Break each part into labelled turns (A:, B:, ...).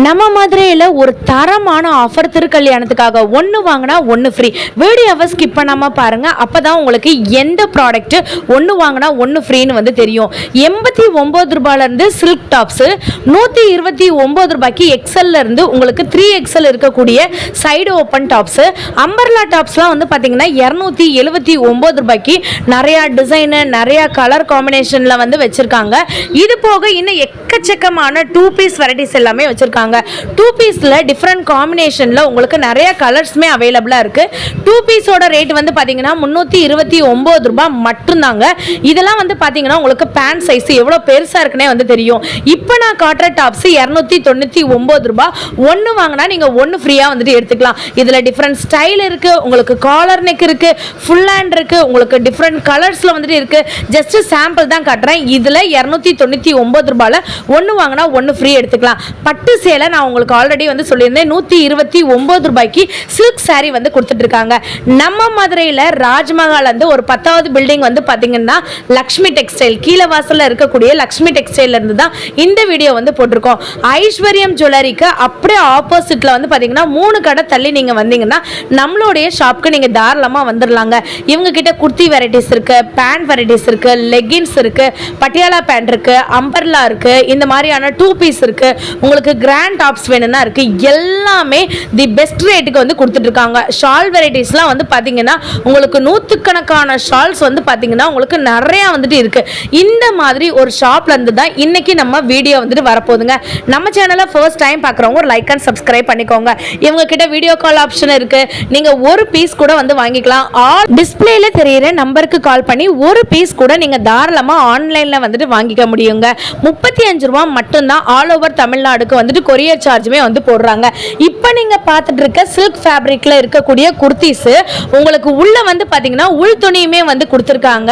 A: நம்ம மதுரையில் ஒரு தரமான ஆஃபர் திருக்கல்யாணத்துக்காக ஒன்று வாங்கினா ஒன்று ஃப்ரீ. வீடியோவை ஸ்கிப் பண்ணாமல் பாருங்கள். அப்போ தான் உங்களுக்கு எந்த ப்ராடக்ட்டு ஒன்று வாங்கினா ஒன்று ஃப்ரீன்னு வந்து தெரியும். 89 ரூபாயிலேருந்து சில்க் டாப்ஸு 129 ரூபாய்க்கு எக்ஸல்லேருந்து உங்களுக்கு 3XL இருக்கக்கூடிய சைடு ஓப்பன் டாப்ஸு, அம்பர்லா டாப்ஸ்லாம் வந்து பார்த்தீங்கன்னா 279 ரூபாய்க்கு நிறையா டிசைனு நிறையா கலர் காம்பினேஷனில் வந்து வச்சுருக்காங்க. இது போக இன்னும் எக்கச்சக்கமான 2 பீஸ் வெரைட்டிஸ் எல்லாமே வச்சுருக்காங்க. 2 பீஸ்ல டிஃப்ரெண்ட் காம்பினேஷன்ல உங்களுக்கு நிறைய கலர்ஸ்மே அவைலபிளா இருக்கு. 2 பீஸோட ரேட் வந்து பாத்தீங்கன்னா 329 ரூபாய் மட்டும்தாங்க. இதெல்லாம் வந்து பாத்தீங்கன்னா உங்களுக்கு பேண்ட் சைஸ் எவ்வளவு பெருசா இருக்குன்னே வந்து தெரியும். இப்போ நான் காட்டுற டாப்ஸ் 299 ரூபாய். ஒன்னு வாங்கினா நீங்க ஒன்னு ஃப்ரீயா வந்துட்டு எடுத்துக்கலாம். இதுல டிஃப்ரெண்ட் ஸ்டைல் இருக்கு, உங்களுக்கு காலர் நெக் இருக்கு, ஃபுல் ஹேண்ட் இருக்கு, உங்களுக்கு டிஃப்ரெண்ட் கலர்ஸ்ல வந்துட்டு இருக்கு. ஜஸ்ட் சாம்பிள் தான் காட்டுறேன். இதுல 299 ரூபாயில ஒன்னு வாங்கினா ஒன்னு ஃப்ரீ எடுத்துக்கலாம். பட்டு சேலை நான் உங்களுக்கு ஆல்ரெடி வந்து சொல்லியிருந்தேன், 129 ரூபாய்க்கு சில்க் சாரி வந்து கொடுத்துட்டு இருக்காங்க. நம்ம மதுரையில் ராஜ்மஹால் வந்து ஒரு 10வது பில்டிங் வந்து பார்த்தீங்கன்னா லக்ஷ்மி டெக்ஸ்டைல் கீழே வாசலில் இருக்கக்கூடிய லக்ஷ்மி டெக்ஸ்டைல் இருந்து தான் இந்த வீடியோ வந்து போட்டிருக்கோம். ஐஸ்வர்யம் ஜுவல்லரிக்கு அப்படியே ஆப்போசிட்ல வந்து பார்த்தீங்கன்னா 3 கடை தள்ளி நீங்கள் வந்தீங்கன்னா நம்மளுடைய ஷாப்க்கு நீங்கள் தாராளமாக வந்துடலாங்க. இவங்க கிட்ட குர்த்தி வெரைட்டிஸ் இருக்கு, பேண்ட் வெரைட்டிஸ் இருக்கு, லெகின்ஸ் இருக்கு, பட்டியாலா பேண்ட் இருக்கு, அம்பர்லா இருக்கு, இந்த மாதிரியான 2 பீஸ் இருக்கு, உங்களுக்கு கிராண்ட் டாப்ஸ் வேணும்னா இருக்கு. எல்லாமே தி பெஸ்ட் ரேட்டுக்கு வந்து கொடுத்துட்டு இருக்காங்க. ஷால் வெரைட்டிஸ்லாம் வந்து பாத்தீங்கன்னா உங்களுக்கு நூற்றுக்கணக்கான ஷால்ஸ் வந்து பாத்தீங்கன்னா உங்களுக்கு நிறைய வந்துட்டு இருக்கு. இந்த மாதிரி ஒரு ஷாப்ல இருந்து தான் இன்னைக்கு நம்ம வீடியோ வந்துட்டு வரப்போகுதுங்க. நம்ம சேனலை ஃபர்ஸ்ட் டைம் பார்க்குறவங்க ஒரு லைக் அண்ட் சப்ஸ்கிரைப் பண்ணிக்கோங்க. இவங்க கிட்ட வீடியோ கால் ஆப்ஷன் இருக்கு. நீங்க ஒரு பீஸ் கூட வந்து வாங்கிக்கலாம். ஆல் டிஸ்பிளேல தெரியுற நம்பருக்கு கால் பண்ணி ஒரு பீஸ் கூட நீங்க தாராளமா ஆன்லைன்ல வந்துட்டு வாங்கிக்க முடியுங்க. 35 ரூபாய் மட்டும்தான் ஆல் ஓவர் தமிழ்நாடுக்கு வந்துட்டு கொரியர் சார்ஜுமே வந்து போடுறாங்க. இப்போ நீங்க பார்த்துட்டு இருக்க சில்க் ஃபேப்ரிக்ல இருக்கக்கூடிய குர்த்திஸ் உங்களுக்கு உள்ள வந்து பாத்தீங்கன்னா உள் துணியுமே வந்து கொடுத்துருக்காங்க.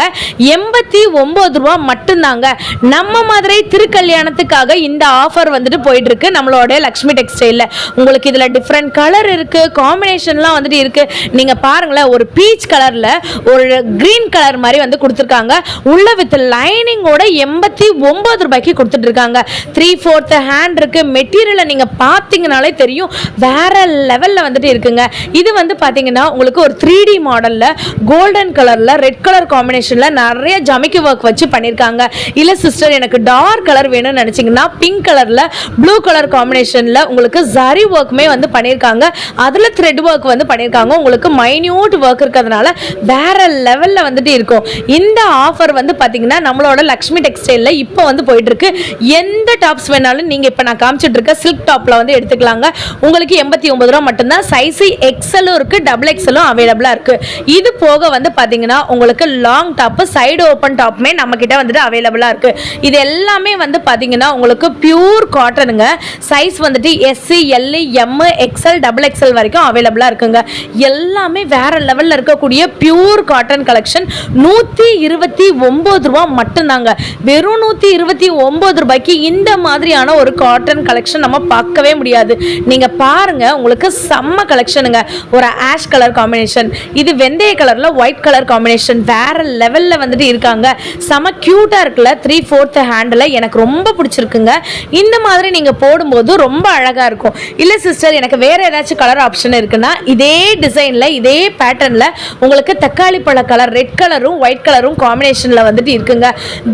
A: 89 ரூபாய் மட்டும்தாங்க. நம்ம மதுரை திருக்கல்யாணத்துக்காக இந்த ஆஃபர் வந்துட்டு போயிட்டு இருக்கு நம்மளோட லக்ஷ்மி டெக்ஸ்டைல்ல. உங்களுக்கு இதுல டிஃப்ரெண்ட் கலர் இருக்கு, காம்பினேஷன்லாம் வந்துட்டு இருக்கு. நீங்க பாருங்களேன், ஒரு பீச் கலர்ல ஒரு கிரீன் கலர் மாதிரி வந்து கொடுத்துருக்காங்க. உள்ள வித் லைனிங்கோட 89 ரூபாய்க்கு கொடுத்துட்டு இருக்காங்க. 3/4 ஹேண்ட் இருக்கு. மெட்டீரியலை நீங்க பாத்தீங்கனாலே தெரியும் வேற லெவல்ல வந்துட்டு இருக்குங்க. இது வந்து பாத்தீங்கன்னா உங்களுக்கு ஒரு 3D மாடல்ல கோல்டன் கலர்ல ரெட் கலர் காம்பினேஷன்ல நிறைய ஜமிக்கி ஒர்க் வச்சு பண்ணிருக்காங்க. இல்ல சிஸ்டர் எனக்கு டார்க் கலர் வேணும்னு நினைச்சீங்கன்னா பிங்க் கலர்ல ப்ளூ கலர் காம்பினேஷன்ல உங்களுக்கு ஜரி ஒர்க்குமே வந்து பண்ணிருக்காங்க. அதுல த்ரெட் ஒர்க் வந்து பண்ணிருக்காங்க. உங்களுக்கு மைன்யூட் ஒர்க் இருக்கிறதுனால வேற லெவல்ல வந்துட்டு இருக்கும். இந்த ஆஃபர் வந்து பாத்தீங்கன்னா நம்மளோட லக்ஷ்மி டெக்ஸ்டைல்ல இப்போ வந்து போயிட்டு இருக்கு. எந்த டாப்ஸ் வேணாலும் நீங்க இப்ப நான் காமிச்சிட்டு இருக்க சில்க் டாப்ல வந்து எடுத்துக்கலாங்க. உங்களுக்கு 89 ரூபாய் மட்டும்தான். சைஸ் எக்ஸலும் இருக்கு, டபுள் எக்ஸலும் அவைலபிளா இருக்கு. இது போக வந்து பாத்தீங்கன்னா உங்களுக்கு லாங் டாப், சைடு ஓப்பன் டாப்மே நம்ம கிட்ட வந்துட்டு அவைலபிளா இருக்கு. இது எல்லாமே வந்து பாத்தீங்கன்னா உங்களுக்கு பியூர் காட்டனுங்க. சைஸ் வந்துட்டு SC, L, M, XL, double XL வரைக்கும் அவைலபிளா இருக்குங்க. எல்லாமே வேற லெவல்ல இருக்கக்கூடிய பியூர் காட்டன் கலெக்ஷன். 129 ரூபாய் மட்டும்தாங்க. வெறும் 129 ரூபாய்க்கு இந்த மாதிரியான ஒரு காட்டன் கலெக்ஷன் நம்ம பார்க்கவே முடியாது. நீங்க பாருங்க, உங்களுக்கு செம்ம கலெக்ஷனுங்க. ஒரு ஆஷ் கலர் காம்பினேஷன், இது வெந்தய கலர்ல ஒயிட் கலர் காம்பினேஷன், வேற லெவல்ல வந்துட்டு இருக்காங்க. செம கியூட்டா இருக்குல்ல. 3/4 ஹேண்ட்ல எனக்கு ரொம்ப பிடிச்சிருக்குங்க. இந்த மாதிரி நீங்க போடும்போது ரொம்ப அழகா இருக்கும். இல்ல சிஸ்டர் எனக்கு வேற ஏதாச்சும் கலர் ஆப்ஷன் இருக்குன்னா இதே டிசைன்ல இதே பேட்டர்ன்ல உங்களுக்கு தக்காளி பழ கலர் ரெட் கலரும் ஒயிட் கலரும் காம்பினேஷன்ல வந்துட்டு இருக்குங்க.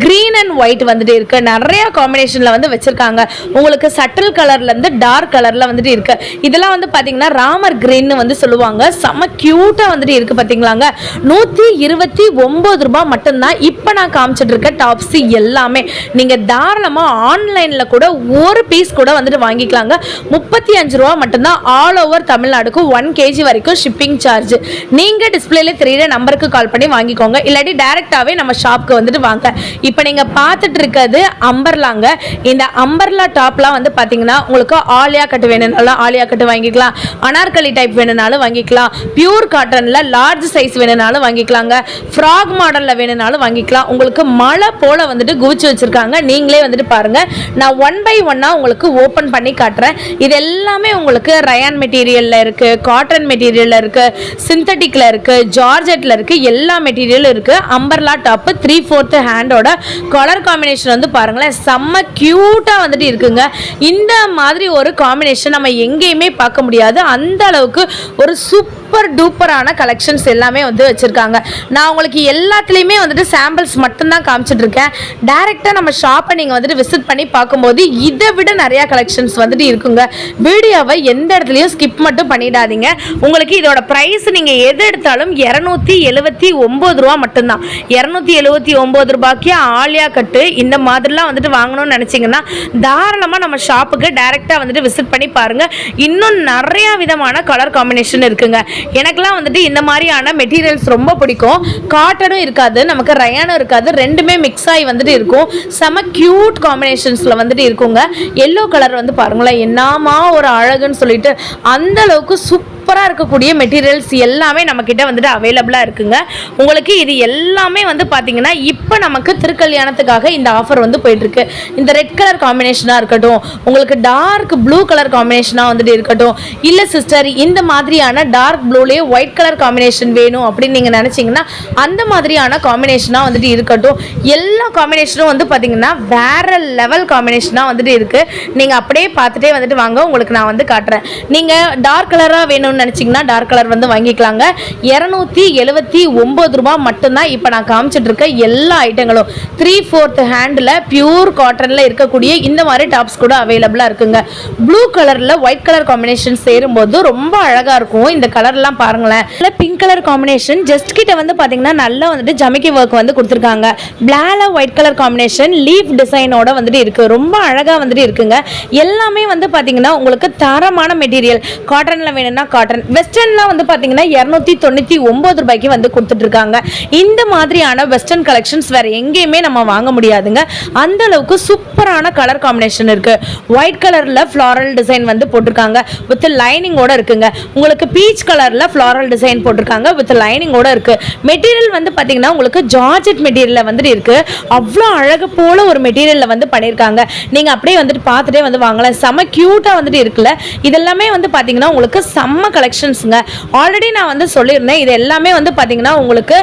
A: கிரீன் அண்ட் ஒயிட் வந்துட்டு இருக்கு. நிறைய காம்பினேஷன்ல வந்து வச்சிருக்காங்க. உங்களுக்கு சட்டில் கலர்ல இருந்து டார்க் கலர்ல வந்துட்டு இருக்கு. இதெல்லாம் வந்து பாத்தீங்கன்னா ராமர் கிரீன் வந்து சொல்லுவாங்க. செம கியூட்டா வந்துட்டு இருக்கு பாத்தீங்களாங்க. 129 ரூபாய் மட்டும்தான். இப்போ நான் காமிச்சிட்டு இருக்க டாப்ஸ் எல்லாமே நீங்க தாராளமா ஆன்லைன்ல கூட ஒரு பீஸ் கூட வந்துட்டு வாங்கிக்கலாங்க. 35 ரூபாய் மட்டும்தான். ஆல் ஓவர் தமிழ்நாடுக்கு 1 kg வரைக்கும் ஷிப்பிங் சார்ஜ். நீங்க டிஸ்பிளேல தெரியுற நம்பருக்கு கால் பண்ணி வாங்கிக்கோங்க. இல்லாட்டி டைரக்டாவே நம்ம ஷாப்க்கு வந்துட்டு வாங்க. இப்போ நீங்க பார்த்துட்டு இருக்கிறது அம்பர்லாங்க. இந்த அம்பர்லா டாப்லாம் வந்து பாத்தீங்கன்னா உங்களுக்கு ஆலியா கட்டு வேணும்னாலும் ஆலியா கட்டு வாங்கிக்கலாம், அனார்கலி டைப் வேணும்னாலும் வாங்கிக்கலாம், பியூர் காட்டன்ல லார்ஜ் சைஸ் வேணும்னாலும் வாங்கிக்கலாங்க, ஃப்ராக் மாடல்ல வேணும்னாலும் வாங்கிக்கலாம். உங்களுக்கு மழை போல வந்துட்டு குவிச்சு வச்சிருக்காங்க. நீங்களே வந்துட்டு பாருங்க. நான் 1 by 1 உங்களுக்கு ஓபன் பண்ணி காட்டுறேன். இது எல்லாமே உங்களுக்கு ரயான் மெட்டீரியல்ல இருக்கு, காட்டன் மெட்டீரியல்ல இருக்கு, சிந்தட்டிக்ல இருக்கு, ஜார்ஜெட்ல இருக்கு, எல்லா மெட்டீரியலும் இருக்கு. அம்பர்லா டாப் 3/4 ஹேண்டோட கலர் காம்பினேஷன் வந்து பாருங்களேன், செம்ம கியூட்டா வந்துட்டு இருக்குங்க. இந்த மாதிரி ஒரு காம்பினேஷன் நம்ம எங்கேயுமே பார்க்க முடியாது. அந்த அளவுக்கு ஒரு சூப்பர் டூப்பரான கலெக்ஷன்ஸ் எல்லாமே வந்து வச்சுருக்காங்க. நான் உங்களுக்கு எல்லாத்துலேயுமே வந்துட்டு சாம்பிள்ஸ் மட்டும்தான் காமிச்சிட்டு இருக்கேன். டைரெக்டாக நம்ம ஷாப்பை நீங்கள் வந்துட்டு விசிட் பண்ணி பார்க்கும்போது இதை விட நிறையா கலெக்ஷன்ஸ் வந்துட்டு இருக்குங்க. வீடியோவை எந்த இடத்துலையும் ஸ்கிப் மட்டும் பண்ணிடாதீங்க. உங்களுக்கு இதோட ப்ரைஸ் நீங்கள் எது எடுத்தாலும் 279 ரூபா மட்டும்தான். 279 ரூபாய்க்கு ஆலியா கட்டு இந்த மாதிரிலாம் வந்துட்டு வாங்கணும்னு நினச்சிங்கன்னா தாராளமாக நம்ம ஷாப்புக்கு டைரெக்டாக வந்துட்டு விசிட் பண்ணி பாருங்கள். இன்னும் நிறையா விதமான கலர் காம்பினேஷன் இருக்குங்க. எனக்குலாம் வந்துட்டு இந்த மாதிரியான மெட்டீரியல்ஸ் ரொம்ப பிடிக்கும். காட்டனும் இருக்காது, நமக்கு ரயானும் இருக்காது, ரெண்டுமே மிக்ஸ் ஆகி வந்துட்டு இருக்கும். செம கியூட் காம்பினேஷன்ஸில் வந்துட்டு இருக்குங்க. எல்லோ கலர் வந்து பாருங்களேன், என்னமா ஒரு அழகுன்னு சொல்லிட்டு அந்த அளவுக்கு சூப்பராக இருக்கக்கூடிய மெட்டீரியல்ஸ் எல்லாமே நம்மக்கிட்ட வந்துட்டு அவைலபிளாக இருக்குங்க. உங்களுக்கு இது எல்லாமே வந்து பார்த்தீங்கன்னா இப்போ நமக்கு திருக்கல்யாணத்துக்காக இந்த ஆஃபர் வந்து போயிட்டுருக்கு. இந்த ரெட் கலர் காம்பினேஷனாக இருக்கட்டும், உங்களுக்கு டார்க் ப்ளூ கலர் காம்பினேஷனாக வந்துட்டு இருக்கட்டும், இல்லை சிஸ்டர் இந்த மாதிரியான டார்க் ப்ளூலேயே ஒயிட் கலர் காம்பினேஷன் வேணும் அப்படின்னு நீங்கள் நினச்சிங்கன்னா அந்த மாதிரியான காம்பினேஷனாக வந்துட்டு இருக்கட்டும். எல்லா காம்பினேஷனும் வந்து பார்த்தீங்கன்னா வேற லெவல் காம்பினேஷனாக வந்துட்டு இருக்குது. நீங்கள் அப்படியே பார்த்துட்டே வந்துட்டு வாங்க, உங்களுக்கு நான் வந்து காட்டுறேன். நீங்கள் டார்க் கலராக வேணும்னு நினைச்சீங்கன்னா டார்க் கலர் வந்து வாங்கிக்கலாங்க. 279 ரூபாய் மட்டும்தான் இப்போ நான் காமிச்சிட்டு இருக்க எல்லா ஐட்டங்களும். 3/4 ஹேண்டில் பியூர் காட்டனில் இருக்கக்கூடிய இந்த மாதிரி டாப்ஸ் கூட அவைலபிளாக இருக்குங்க. ப்ளூ கலரில் ஒயிட் கலர் காம்பினேஷன் சேரும்போது ரொம்ப அழகாக இருக்கும். இந்த கலர்லாம் பாருங்களேன். பிங்க் கலர் காம்பினேஷன் ஜஸ்ட் கிட்ட வந்து பார்த்தீங்கன்னா நல்லா வந்துட்டு ஜமிக்கி ஒர்க் வந்து கொடுத்துருக்காங்க. பிளாக்ல ஒயிட் கலர் காம்பினேஷன் லீஃப் டிசைனோட வந்துட்டு இருக்கு. ரொம்ப அழகாக வந்துட்டு இருக்குங்க. எல்லாமே வந்து பார்த்தீங்கன்னா உங்களுக்கு தரமான மெட்டீரியல். காட்டனில் வேணும்னா காட்டன், வெஸ்டர்ன்லாம் வந்து பார்த்தீங்கன்னா 299 ரூபாய்க்கு வந்து கொடுத்துட்டு இருக்காங்க. இந்த மாதிரியான வெஸ்டர்ன் கலெக்ஷன்ஸ் வேற எங்கேயுமே நம்ம வாங்க முடியாதுங்க. அந்த அளவுக்கு சூப்பரான கலர் காம்பினேஷன் இருக்கு. ஒயிட் கலர்ல ஃப்ளாரல் டிசைன் வந்து போட்டிருக்காங்க வித் லைனிங்கோட இருக்குங்க. உங்களுக்கு பீச் கலர்ல ஃப்ளாரல் டிசைன் போட்டிருக்காங்க வித் லைனிங்கோட இருக்கு. மெட்டீரியல் வந்து பார்த்தீங்கன்னா உங்களுக்கு ஜார்ஜெட் மெட்டீரியல்ல வந்துட்டு இருக்கு. அவ்வளோ அழகு போல ஒரு மெட்டீரியல்ல வந்து பண்ணியிருக்காங்க. நீங்க அப்படியே வந்துட்டு பார்த்துட்டே வந்து வாங்கலாம். செம கியூட்டா வந்துட்டு இருக்குல்ல. இதெல்லாமே வந்து பார்த்தீங்கன்னா உங்களுக்கு செம்ம கலெக்ஷன்ஸுங்க. ஆல்ரெடி நான் வந்து சொல்லியிருந்தேன், இது எல்லாமே வந்து பார்த்தீங்கன்னா உங்களுக்கு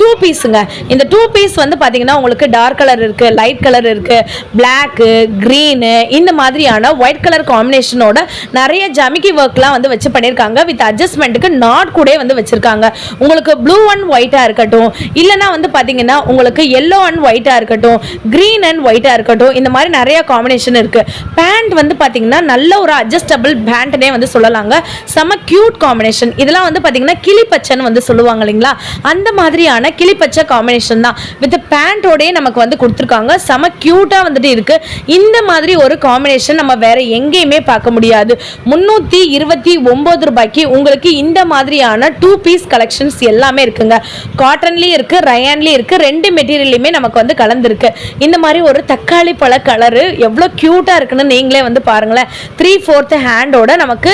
A: 2 பீஸுங்க. இந்த 2 பீஸ் வந்து பார்த்தீங்கன்னா உங்களுக்கு டார்க் கலர் இருக்கு, லைட் கலர் இருக்கு, பிளாக்கு, கிரீனு, இந்த மாதிரியான ஒயிட் கலர் காம்பினேஷனோட நிறைய ஜமிக்கி ஒர்க்லாம் வந்து வச்சு பண்ணியிருக்காங்க. வித் அட்ஜஸ்ட்மெண்ட்டுக்கு நாட் கூட வந்து வச்சிருக்காங்க. உங்களுக்கு ப்ளூ அண்ட் ஒயிட்டாக இருக்கட்டும், இல்லைனா வந்து பார்த்தீங்கன்னா உங்களுக்கு எல்லோ அண்ட் ஒயிட்டாக இருக்கட்டும், கிரீன் அண்ட் ஒயிட்டாக இருக்கட்டும், இந்த மாதிரி நிறைய காம்பினேஷன் இருக்கு. பேண்ட் வந்து பார்த்தீங்கன்னா நல்ல ஒரு அட்ஜஸ்டபிள் பேண்ட்னே வந்து சொல்லலாங்க. செம கியூட் காம்பினேஷன். இதெல்லாம் வந்து பார்த்தீங்கன்னா கிளி பச்சைன்னு வந்து சொல்லுவாங்க இல்லைங்களா, அந்த மாதிரியான கிளி பச்சை காம்பினேஷன் தான் வித் பேண்டோடே நமக்கு வந்து கொடுத்துருக்காங்க. செம கியூட்டாக வந்துட்டு இருக்கு. இந்த மாதிரி ஒரு காம்பினேஷன் நம்ம வேற எங்கேயுமே பார்க்க முடியாது. 329 ரூபாய்க்கு உங்களுக்கு இந்த மாதிரியான 2 பீஸ் கலெக்ஷன்ஸ் எல்லாமே இருக்குங்க. காட்டன்லேயும் இருக்கு, ரயான்லேயும் இருக்கு, ரெண்டு மெட்டீரியல்லையுமே நமக்கு வந்து கலந்துருக்கு. இந்த மாதிரி ஒரு தக்காளி பழ கலரு எவ்வளோ கியூட்டாக இருக்குன்னு நீங்களே வந்து பாருங்களேன். 3/4 ஹேண்டோட நமக்கு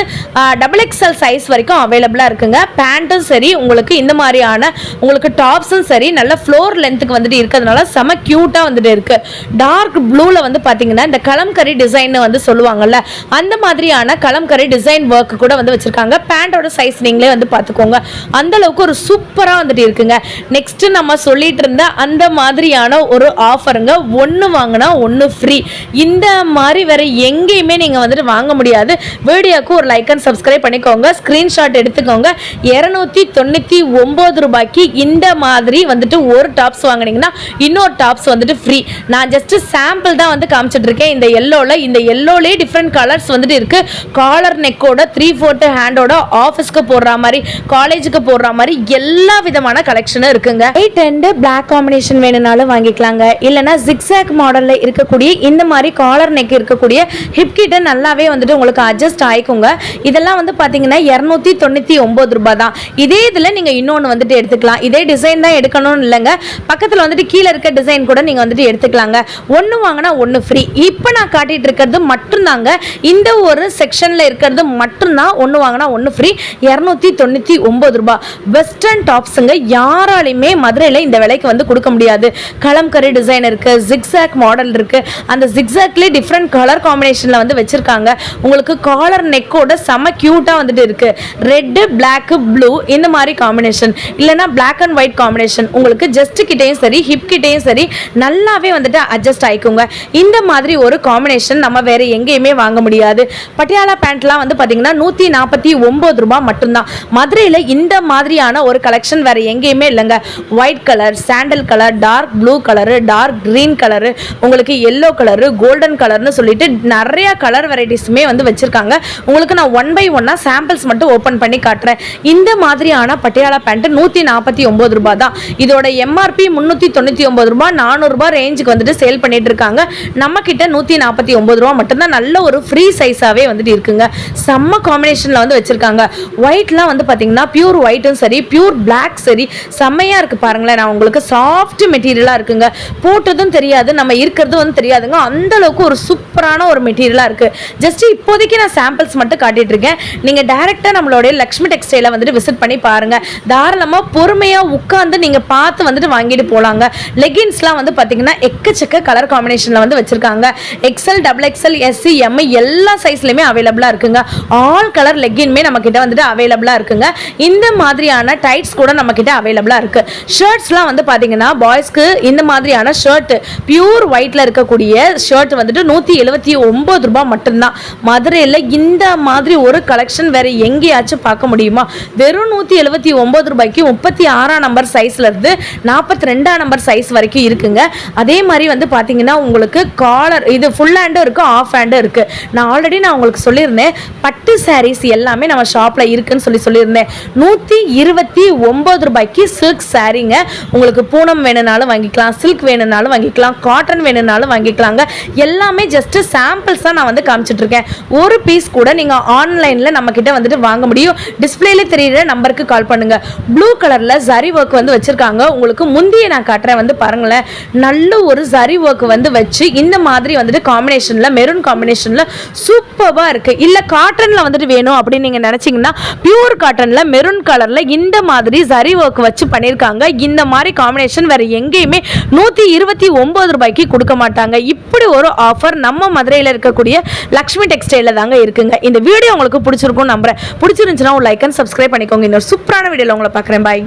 A: XXL சைஸ் வரைக்கும் அவைலபிளாக இருக்குங்க. பேண்ட்டும் சரி, உங்களுக்கு இந்த மாதிரியான உங்களுக்கு டாப்ஸும் சரி நல்ல ஃப்ளோர் லென்த்துக்கு வந்துட்டு இருக்கிறதுனால செம கியூட்டாக வந்துட்டு இருக்கு. டார்க் ப்ளூவில் வந்து பார்த்தீங்கன்னா இந்த கலம்கரி டிசைன் வந்து சொல்லுவாங்கல்ல, அந்த மாதிரியான கலம்கரி டிசைன் ஒர்க் கூட வந்து வச்சிருக்காங்க. பேண்டோட சைஸ் நீங்களே வந்து பார்த்துக்கோங்க. அந்த அளவுக்கு ஒரு சூப்பராக வந்துட்டு இருக்குங்க. நெக்ஸ்ட் நம்ம சொல்லிட்டு இருந்த அந்த மாதிரியான ஒரு ஆஃபருங்க, ஒன்று வாங்கினா ஒன்று ஃப்ரீ. இந்த மாதிரி வேற எங்கேயுமே நீங்கள் வந்துட்டு வாங்க முடியாது. வீடியோக்கு ஒரு லைக் அண்ட் சப்ஸ்கிரைப் பண்ணிக்கோங்க, ஸ்க்ரீன்ஷாட் எடுத்துக்கோங்க. 299 ரூபாய்க்கு இந்த மாதிரி வந்துட்டு ஒரு டாப்ஸ் வாங்கினீங்கன்னா இன்னொரு டாப்ஸ் வந்துட்டு ஃப்ரீ. நான் ஜஸ்ட் சாம்பிள் தான் வந்து காமிச்சிட்டு இருக்கேன். இந்த எல்லோலே டிஃப்ரெண்ட் கலர்ஸ் வந்துட்டு இருக்கு. காலர் நெக்கோட 3/4 ஹேண்டோட ஆஃபீஸ்க்கு போடுற மாதிரி, காலேஜுக்கு போடுற மாதிரி எல்லா விதமான கலெக்ஷனும் இருக்குங்க. ஒயிட் அண்ட் பிளாக் காம்பினேஷன் வேணும்னாலும் வாங்கிக்கலாங்க. இல்லைனா ஜிக்ஸாக் மாடல்ல இருக்கக்கூடிய இந்த மாதிரி காலர் நெக் இருக்கக்கூடிய ஹிப் கிட்ட நல்லாவே வந்துட்டு உங்களுக்கு அட்ஜஸ்ட் ஆயிக்குங்க. இதெல்லாம் வந்து பார்த்தீங்கன்னா 299 ரூபாய் தான். இதே இதில் நீங்கள் இன்னொன்று வந்துட்டு எடுத்துக்கலாம். இதே டிசைன் தான் எடுக்கணும்னு இல்லைங்க, பக்கத்தில் வந்துட்டு கீழே இருக்க டிசைன் கூட நீங்கள் வந்துட்டு எடுத்துக்கலாங்க. ஒன்று வாங்கினா ஒன்று ஃப்ரீ. இப்போ நான் காட்டிட்டு இருக்கிறது மட்டும்தாங்க, இந்த ஒரு செக்ஷனில் இருக்கிறது மட்டும்தான் ஒன்று வாங்கினா ஒன்று ஃப்ரீ. 299 ரூபாய். வெஸ்டர்ன் டாப்ஸுங்க யாராலையுமே மதுரையில் இந்த விலைக்கு வந்து கொடுக்க முடியாது. கலம்கரி டிசைன் இருக்கு, ஜிக்ஸாக் மாடல் இருக்கு. அந்த ஜிக்ஸாக்லேயே டிஃப்ரெண்ட் கலர் காம்பினேஷனில் வந்து வச்சிருக்காங்க. உங்களுக்கு காலர் நெக்கோட செம கியூட்டாக சூப்பராக வந்துட்டு இருக்குது. ரெட்டு பிளாக்கு ப்ளூ இந்த மாதிரி காம்பினேஷன், இல்லைனா பிளாக் அண்ட் ஒயிட் காம்பினேஷன் உங்களுக்கு ஜஸ்ட் கிட்டேயும் சரி ஹிப் கிட்டேயும் சரி நல்லாவே வந்துட்டு அட்ஜஸ்ட் ஆகிக்குங்க. இந்த மாதிரி ஒரு காம்பினேஷன் நம்ம வேறு எங்கேயுமே வாங்க முடியாது. பட்டியாலா பேண்ட்லாம் வந்து பார்த்தீங்கன்னா 149 ரூபாய் மட்டும்தான். மதுரையில் இந்த மாதிரியான ஒரு கலெக்ஷன் வேறு எங்கேயுமே இல்லைங்க. White colour, sandal colour, dark blue colour, dark green colour, உங்களுக்கு எல்லோ கலரு, கோல்டன் கலர்னு சொல்லிட்டு நிறையா கலர் வெரைட்டிஸுமே வந்து வச்சுருக்காங்க. உங்களுக்கு நான் 1 by 1 சாம்பிள்ஸ் மட்டும் ஓப்பன் பண்ணி காட்டுறேன். இந்த மாதிரியான பட்டியாலா பேண்ட்டு 149 ரூபாய் தான். இதோட எம்ஆர்பி 399 ரூபாய், 400 ரூபாய் ரேஞ்சுக்கு வந்துட்டு சேல் பண்ணிட்டு இருக்காங்க. நம்ம கிட்ட 149 ரூபாய் மட்டும்தான். நல்ல ஒரு ஃப்ரீ சைஸாகவே வந்துட்டு இருக்குங்க. செம்ம காம்பினேஷனில் வந்து வச்சுருக்காங்க. ஒயிட்லாம் வந்து பார்த்தீங்கன்னா பியூர் ஒயிட்டும் சரி பியூர் பிளாக் சரி செம்மையாக இருக்குது பாருங்களேன். நான் உங்களுக்கு சாஃப்ட் மெட்டீரியலாக இருக்குங்க. போட்டதும் தெரியாது, நம்ம இருக்கிறதும் வந்து தெரியாதுங்க. அந்த அளவுக்கு ஒரு சூப்பரான ஒரு மெட்டீரியலாக இருக்குது. ஜஸ்ட் இப்போதைக்கு நான் சாம்பிள்ஸ் மட்டும் காட்டிட்டு இருக்கேன். நீங்கள் டைரெக்டாக நம்மளுடைய லக்ஷ்மி டெக்ஸ்டைலை வந்துட்டு விசிட் பண்ணி பாருங்கள். தாராளமாக பொறுமையாக உட்காந்து நீங்கள் பார்த்து வந்துட்டு வாங்கிட்டு போகலாங்க. லெகின்ஸ்லாம் வந்து பார்த்தீங்கன்னா எக்கச்சக்க கலர் காம்பினேஷனில் வந்து வச்சுருக்காங்க. எக்ஸ்எல், XXL, SC, M எல்லா சைஸ்லையுமே அவைலபிளாக இருக்குங்க. ஆல் கலர் லெகின்மே நம்மக்கிட்ட வந்துட்டு அவைலபிளாக இருக்குங்க. இந்த மாதிரியான டைட்ஸ் கூட நம்மக்கிட்ட அவைலபிளாக இருக்குது. ஷர்ட்ஸ்லாம் வந்து பார்த்தீங்கன்னா பாய்ஸ்க்கு இந்த மாதிரியான ஷர்ட் பியூர் ஒயிட்டில் இருக்கக்கூடிய ஷர்ட் வந்துட்டு 179 ரூபாய் மட்டும்தான். மதுரையில் இந்த மாதிரி ஒரு கலெக்ஷன் வேறு எங்கேயாச்சும் பார்க்க முடியுமா? வெறும் 179 ரூபாய்க்கு 36ஆம் நம்பர் சைஸ்லேருந்து 42ஆம் நம்பர் சைஸ் வரைக்கும் இருக்குங்க. அதே மாதிரி வந்து பார்த்தீங்கன்னா உங்களுக்கு காலர் இது ஃபுல் ஹேண்டும் இருக்குது, ஆஃப் ஹேண்டும் இருக்குது. நான் ஆல்ரெடி உங்களுக்கு சொல்லியிருந்தேன் பட்டு சாரீஸ் எல்லாமே நம்ம ஷாப்பில் இருக்குன்னு சொல்லியிருந்தேன். 129 ரூபாய்க்கு சில்க் சாரீங்க. உங்களுக்கு பூனம் வேணும்னாலும் வாங்கிக்கலாம், சில்க் வேணும்னாலும் வாங்கிக்கலாம், காட்டன் வேணும்னாலும் வாங்கிக்கலாங்க. எல்லாமே ஜஸ்ட் சாம்பிள்ஸ் தான் நான் வந்து காமிச்சிட்டு இருக்கேன். ஒரு பீஸ் கூட நீங்கள் ஆன்லைனில் நம்மக்கிட்ட வந்துட்டு வாங்க முடியும். டிஸ்பிளேல தெரியுற நம்பருக்கு கால் பண்ணுங்க. ப்ளூ கலரில் ஜரி ஒர்க் வந்து வச்சுருக்காங்க. உங்களுக்கு முந்தைய நான் காட்டுறேன் வந்து பாருங்களேன். நல்ல ஒரு ஜரி ஒர்க் வந்து வச்சு இந்த மாதிரி வந்துட்டு காம்பினேஷனில் மெரூன் காம்பினேஷனில் சூப்பராக இருக்குது. இல்லை காட்டனில் வந்துட்டு வேணும் அப்படின்னு நீங்கள் நினச்சிங்கன்னா பியூர் காட்டனில் மெரூன் கலரில் இந்த மாதிரி ஜரி ஒர்க் வச்சு பண்ணியிருக்காங்க. இந்த மாதிரி காம்பினேஷன் வேறு எங்கேயுமே 129 ரூபாய்க்கு கொடுக்க மாட்டாங்க. இப்படி ஒரு ஆஃபர் நம்ம மதுரையில் இருக்கக்கூடிய லக்ஷ்மி டெக்ஸ்டைலில் தாங்க இருக்குங்க. இந்த வீடியோ உங்களுக்கு பிடிச்சிருக்கும் நம்புறேன். பிடிச்சிருந்துச்சுன்னா ஒரு லைக் அண்ட் சப்ஸ்கிரைப் பண்ணிக்கோங்க. இன்னொரு சூப்பரான வீடியோவில் உங்களை பார்க்குறேன். பாய்.